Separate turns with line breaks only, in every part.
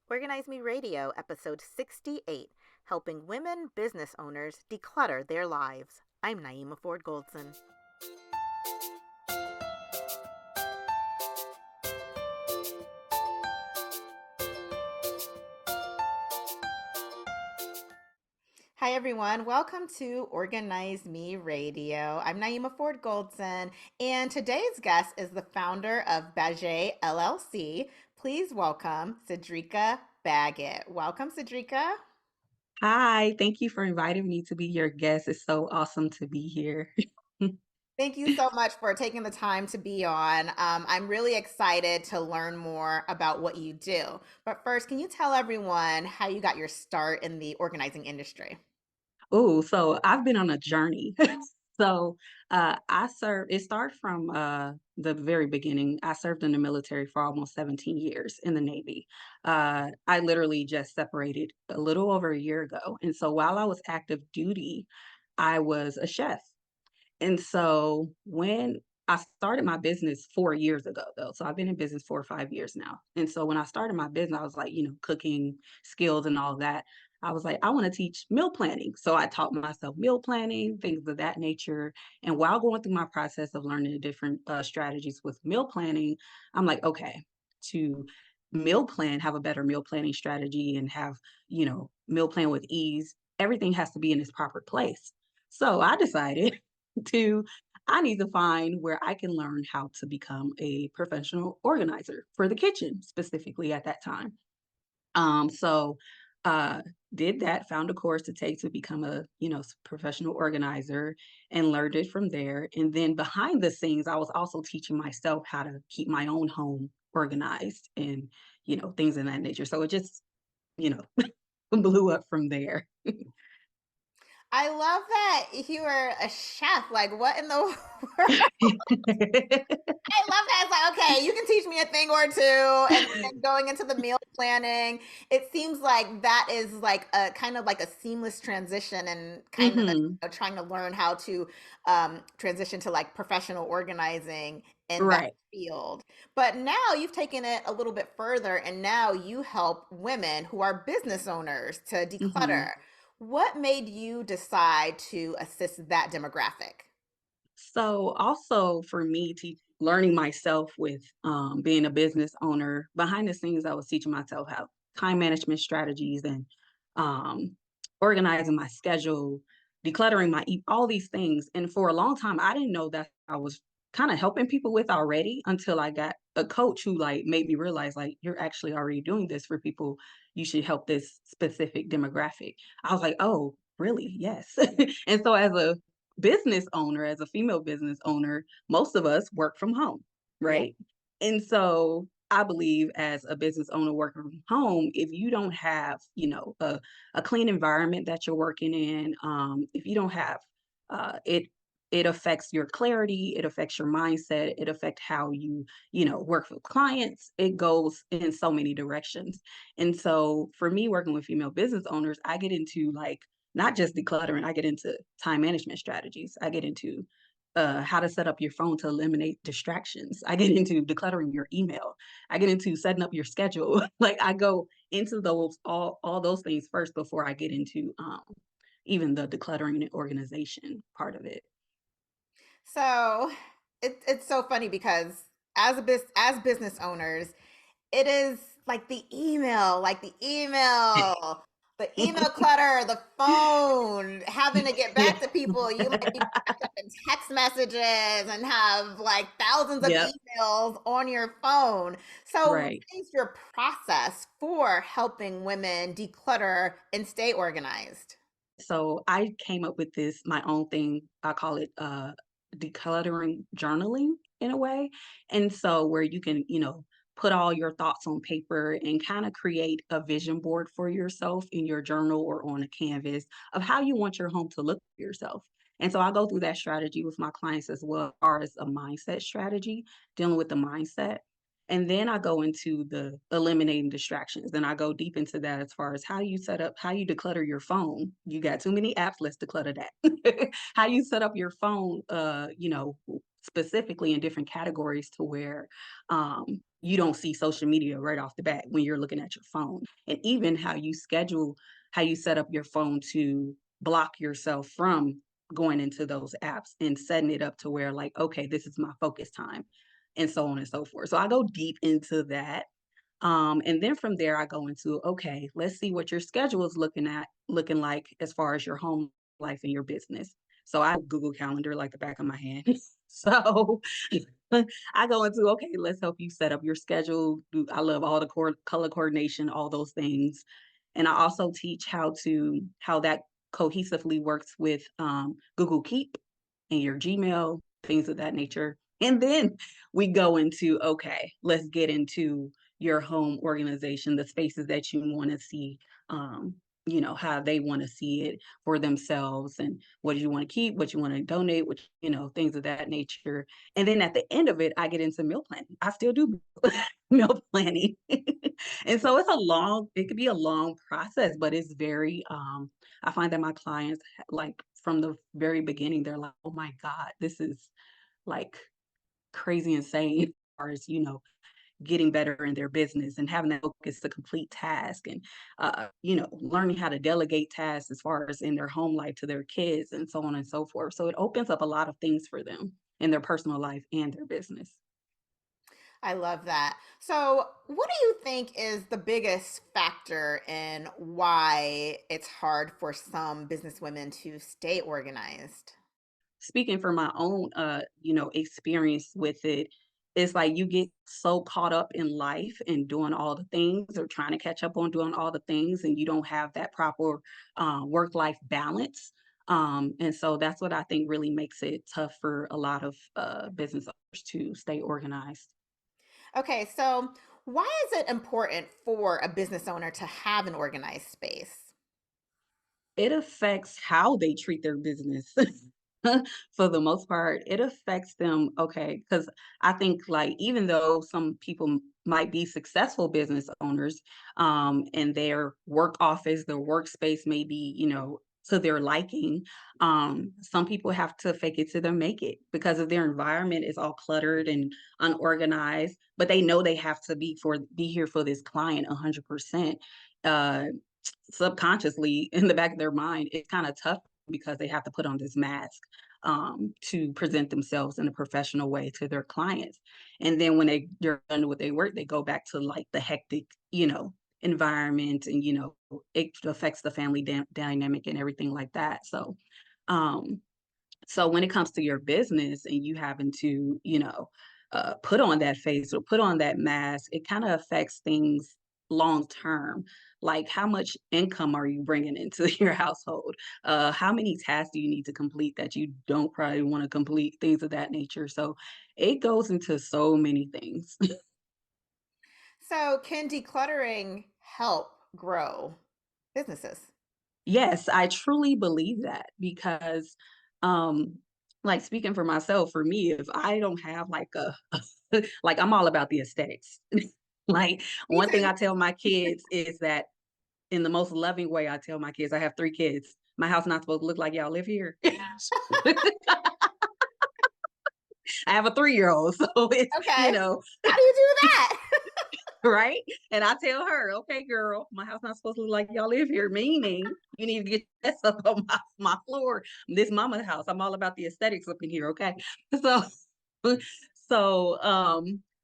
Organize Me Radio, episode 68, helping women business owners declutter their lives. I'm Naeemah Ford Goldson. Hi, everyone. Welcome to Organize Me Radio. I'm Naeemah Ford Goldson, and today's guest is the founder of Baggett LLC. Please welcome Cedreka Baggett. Welcome, Cedreka.
Hi, thank you for inviting me to be your guest. It's so awesome to be here.
Thank you so much for taking the time to be on. I'm really excited to learn more about what you do. But first, can you tell everyone how you got your start in the organizing industry?
Oh, so I've been on a journey. So it started from the very beginning. I served in the military for almost 17 years in the Navy. I literally just separated a little over a year ago. And so while I was active duty, I was a chef. And so when I started my business 4 years ago, though, so I've been in business 4 or 5 years now. And so when I started my business, I was like, cooking skills and all that. I was like, I want to teach meal planning. So I taught myself meal planning, things of that nature. And while going through my process of learning the different strategies with meal planning, I'm like, okay, to meal plan, have a better meal planning strategy and have, meal plan with ease, everything has to be in its proper place. So I decided to I need to find where I can learn how to become a professional organizer for the kitchen specifically at that time. So uh did that, found a course to take to become a, professional organizer and learned it from there. And then behind the scenes, I was also teaching myself how to keep my own home organized and, things in that nature. So it just, you know, blew up from there.
I love that you were a chef. Like, what in the world? I love that. It's like, okay, you can teach me a thing or two, and then going into the meal planning, it seems like that is like a kind of like a seamless transition, and kind of
Hmm.
trying to learn how to transition to like professional organizing in that
Right.
field. But now you've taken it a little bit further, and now you help women who are business owners to declutter.
Hmm.
What made you decide to assist that demographic?
So also for me, learning myself with being a business owner, behind the scenes, I was teaching myself how time management strategies and um, organizing my schedule, decluttering all these things. And for a long time, I didn't know that I was kind of helping people with already until I got a coach who like made me realize like you're actually already doing this for people. You should help this specific demographic. I was like, oh, really? Yes. And so as a business owner, as a female business owner, most of us work from home,
Yeah.
right? And so I believe as a business owner working from home, if you don't have, a clean environment that you're working in, if you don't have it affects your clarity, it affects your mindset, it affects how you, work with clients. It goes in so many directions. And so for me working with female business owners, I get into like not just decluttering, I get into time management strategies. I get into how to set up your phone to eliminate distractions. I get into decluttering your email. I get into setting up your schedule. Like I go into those all those things first before I get into even the decluttering and organization part of it.
So it's so funny because as business owners, it is like the email clutter, the phone, having to get
Yeah.
back to people. You might be backed up in text messages and have like thousands of
Yep.
emails on your phone. So, what
Right.
is your process for helping women declutter and stay organized?
So I came up with this my own thing. I call it decluttering journaling in a way. And so where you can, put all your thoughts on paper and kind of create a vision board for yourself in your journal or on a canvas of how you want your home to look for yourself. And so I go through that strategy with my clients as well, as far as a mindset strategy, dealing with the mindset. And then I go into the eliminating distractions. And I go deep into that as far as how you set up, how you declutter your phone. You got too many apps, let's declutter that. How you set up your phone, specifically in different categories to where you don't see social media right off the bat when you're looking at your phone. And even how you set up your phone to block yourself from going into those apps and setting it up to where like, okay, this is my focus time and so on and so forth. So I go deep into that. And then from there, I go into, okay, let's see what your schedule is looking like as far as your home life and your business. So I have Google Calendar like the back of my hand. So I go into, okay, let's help you set up your schedule. I love all the color coordination, all those things. And I also teach how that cohesively works with Google Keep and your Gmail, things of that nature. And then we go into, okay, let's get into your home organization, the spaces that you want to see, how they want to see it for themselves, and what do you want to keep, what you want to donate, which, things of that nature. And then at the end of it, I get into meal planning. I still do meal planning. And so it could be a long process, but it's very, I find that my clients, like from the very beginning, they're like, oh my God, this is like crazy insane as far as, getting better in their business and having that focus to complete task, and learning how to delegate tasks as far as in their home life to their kids and so on and so forth. So it opens up a lot of things for them in their personal life and their business.
I love that. So, what do you think is the biggest factor in why it's hard for some businesswomen to stay organized?
Speaking from my own experience with it, it's like you get so caught up in life and doing all the things, or trying to catch up on doing all the things, and you don't have that proper work life balance. And so that's what I think really makes it tough for a lot of business owners to stay organized.
Okay, so why is it important for a business owner to have an organized space?
It affects how they treat their business. For the most part, it affects them, okay, because I think, like, even though some people might be successful business owners, and their work office, their workspace may be, to their liking, some people have to fake it till they make it because of their environment is all cluttered and unorganized, but they know they have to be here for this client 100%. Uh, Subconsciously in the back of their mind, it's kind of tough because they have to put on this mask to present themselves in a professional way to their clients. And then when they're done with their work, they go back to like the hectic, environment, and it affects the family dynamic and everything like that. Um, so when it comes to your business and you having to, put on that face or put on that mask, it kind of affects things long term. Like, how much income are you bringing into your household? How many tasks do you need to complete that you don't probably want to complete? Things of that nature. So it goes into so many things.
So, can decluttering help grow businesses?
Yes, I truly believe that because, um, like, speaking for myself, for me, if I don't have like like, I'm all about the aesthetics. Like,
Me
one thing
too.
I tell my kids is that, in the most loving way, I tell my kids, I have 3 kids. My house not supposed to look like y'all live here. I have a 3-year-old, so it's,
Okay. How do you do that?
right? And I tell her, "Okay, girl, my house not supposed to look like y'all live here, meaning you need to get that stuff on my floor. This mama's house. I'm all about the aesthetics up in here, okay?" So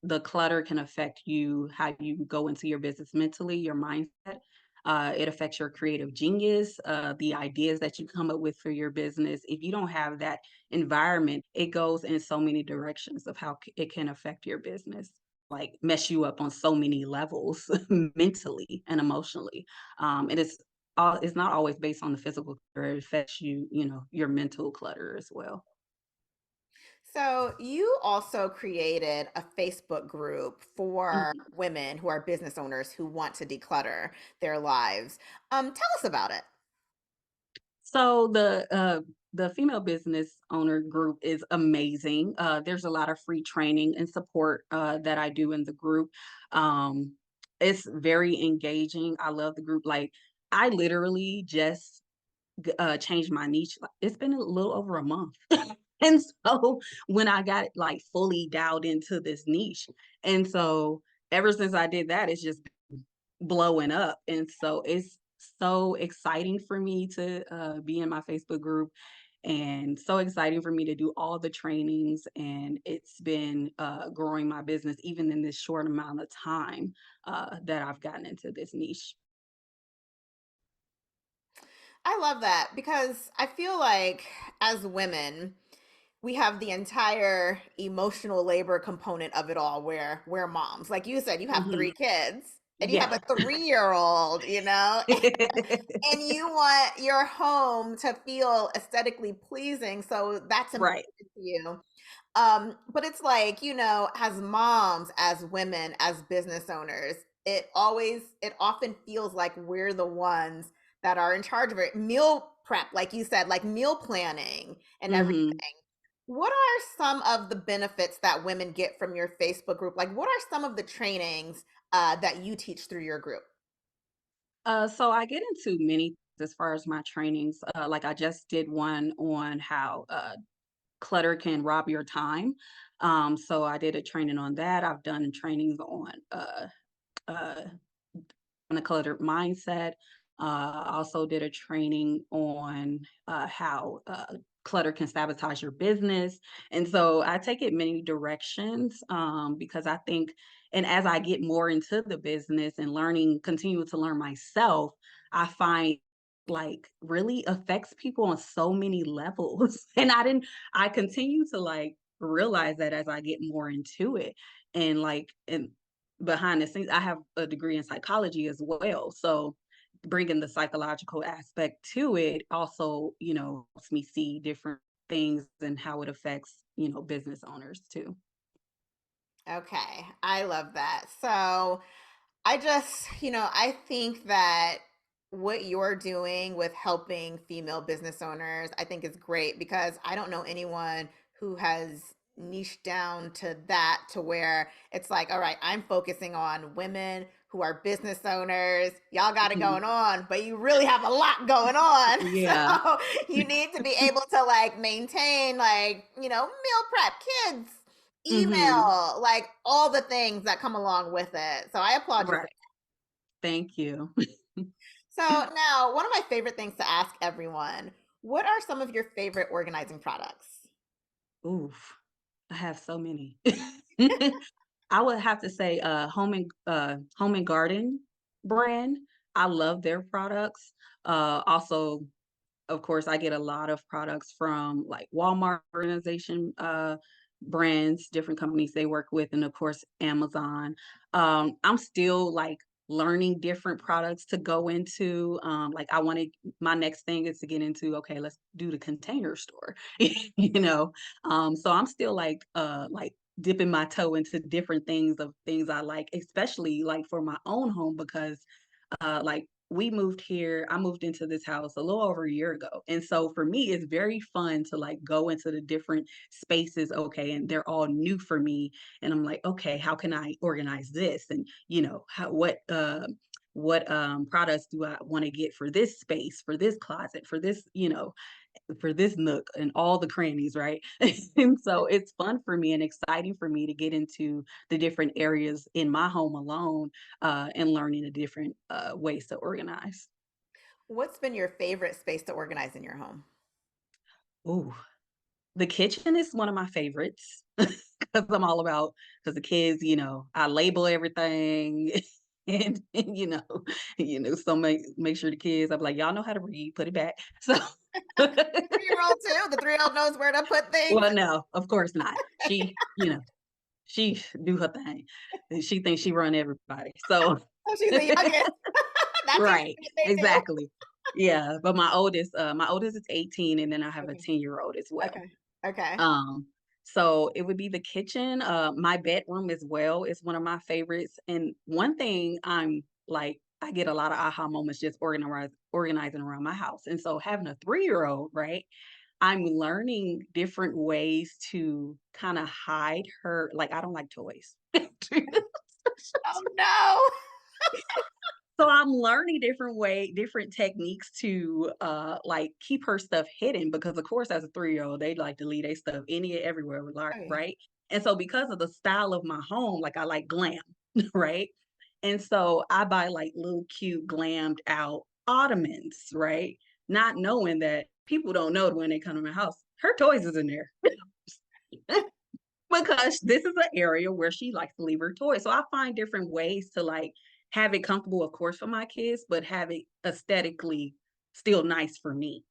the clutter can affect you, how you go into your business mentally, your mindset. It affects your creative genius, the ideas that you come up with for your business. If you don't have that environment, it goes in so many directions of how it can affect your business, like mess you up on so many levels mentally and emotionally. It's not always based on the physical clutter. It affects you, your mental clutter as well.
So, you also created a Facebook group for
Mhm.
women who are business owners who want to declutter their lives. Tell us about it.
So the female business owner group is amazing. There's a lot of free training and support that I do in the group. Um, it's very engaging. I love the group. Like, I literally just changed my niche. It's been a little over a month. And so when I got like fully dialed into this niche, and so ever since I did that, it's just blowing up. And so it's so exciting for me to be in my Facebook group and so exciting for me to do all the trainings. And it's been growing my business even in this short amount of time that I've gotten into this niche.
I love that because I feel like as women, we have the entire emotional labor component of it all where we're moms. Like you said, you have
Hmm.
three kids and you have
Yeah.
a 3-year old, and you want your home to feel aesthetically pleasing. So that's important
Right.
to you. But it's like, as moms, as women, as business owners, it often feels like we're the ones that are in charge of it. Meal prep, like you said, like meal planning and everything.
Hmm.
What are some of the benefits that women get from your Facebook group? Like, what are some of the trainings that you teach through your group?
So I get into many as far as my trainings. Like I just did one on how clutter can rob your time. So I did a training on that. I've done trainings uh, on a cluttered mindset. Also did a training on how clutter can sabotage your business. And so I take it many directions because I think, and as I get more into the business and learning, continue to learn myself, I find like really affects people on so many levels. And I continue to like realize that as I get more into it. And behind the scenes, I have a degree in psychology as well. So bringing the psychological aspect to it also, helps me see different things and how it affects, business owners too.
Okay, I love that. So, I think that what you're doing with helping female business owners, I think is great because I don't know anyone who has niched down to that to where it's like, all right, I'm focusing on women who are business owners. Y'all got it
Mhm.
going on, but you really have a lot going on.
Yeah.
So you need to be able to like maintain like, meal prep, kids,
Hmm.
email, like all the things that come along with it. So I applaud you for.
Right. Thank you.
So now, one of my favorite things to ask everyone, what are some of your favorite organizing products?
Oof. I have so many. I would have to say Home and Garden brand. I love their products. Also, of course, I get a lot of products from like Walmart organization brands, different companies they work with, and of course Amazon. I'm still like learning different products to go into. Like I want to, my next thing is to get into. Okay, let's do the container store. you know, so I'm still like dipping my toe into different things of things I like, especially like for my own home because like we moved here, I moved into this house a little over a year ago. And so for me, it's very fun to like go into the different spaces. Okay. And they're all new for me. And I'm like, okay, how can I organize this? And what products do I want to get for this space, for this closet, for this nook and all the crannies, right? And so it's fun for me and exciting for me to get into the different areas in my home alone and learning the different ways to organize.
What's been your favorite space to organize in your home?
Ooh, the kitchen is one of my favorites because I'm all about because the kids, I label everything. And so make sure the kids, I'm like, y'all know how to read, put it back. So
The 3-year-old too. The 3-year-old knows where to put things.
well, no, of course not. She do her thing. And she thinks she run everybody. So
Oh, she's the youngest. That's usually
right,
what they do.
exactly. Yeah, but my oldest is 18 and then I have a
Okay.
10-year-old as well.
Okay. Okay.
Um, so it would be the kitchen. My bedroom as well is one of my favorites. And one thing I'm like, I get a lot of aha moments just organizing around my house. And so having a 3-year-old, right? I'm learning different ways to kind of hide her. Like I don't like toys.
Oh no.
So I'm learning different techniques to like keep her stuff hidden because of course as a 3-year-old, they like to leave their stuff any everywhere,
Oh yeah.
right? And so because of the style of my home, like I like glam. right? And so I buy like little cute glammed out ottomans, right? Not knowing that people don't know when they come to my house. Her toys is in there. Because this is an area where she likes to leave her toys. So I find different ways to like have it comfortable, of course, for my kids, but have it aesthetically still nice for me.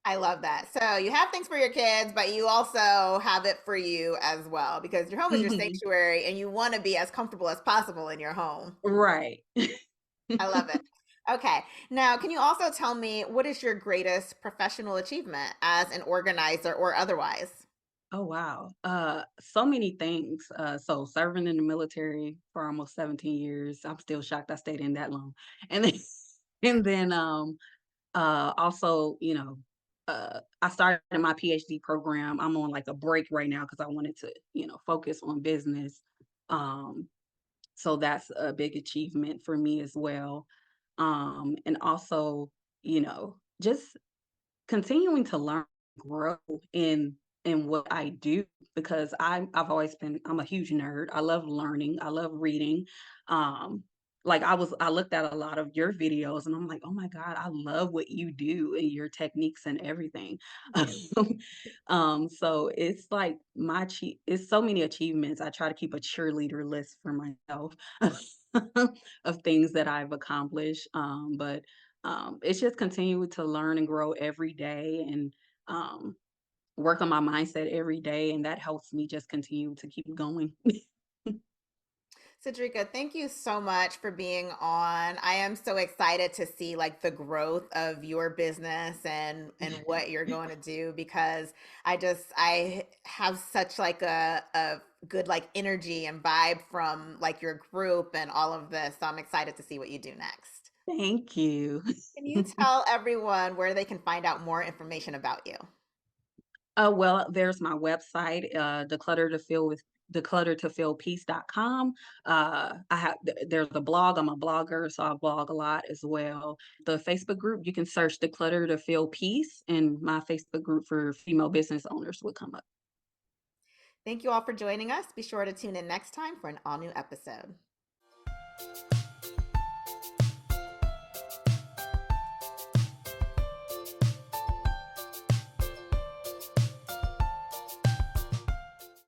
I love that. So you have things for your kids, but you also have it for you as well because your home is your
Mhm.
sanctuary and you want to be as comfortable as possible in your home.
Right.
I love it. Okay. Now, can you also tell me what is your greatest professional achievement as an organizer or otherwise?
Oh wow. So many things. So serving in the military for almost 17 years. I'm still shocked I stayed in that long. And then and then also, I started my PhD program. I'm on like a break right now because I wanted to, focus on business. Um, so that's a big achievement for me as well. And also, just continuing to learn, grow in what I do because I'm a huge nerd. I love learning. I love reading. Um, I looked at a lot of your videos and I'm like, oh my God, I love what you do and your techniques and everything. So it's like it's so many achievements. I try to keep a cheerleader list for myself of things that I've accomplished. But it's just continuing to learn and grow every day and um, work on my mindset every day. And that helps me just continue to keep going.
Cedreka, thank you so much for being on. I am so excited to see like the growth of your business and what you're going to do because I have such like a good like energy and vibe from like your group and all of this. So I'm excited to see what you do next.
Thank you.
Can you tell everyone where they can find out more information about you?
Well, there's my website, declutter to feel peace.com. There's a blog. I'm a blogger, so I blog a lot as well. The Facebook group, you can search Declutter to Feel Peace, and my Facebook group for female business owners would come up.
Thank you all for joining us. Be sure to tune in next time for an all new episode.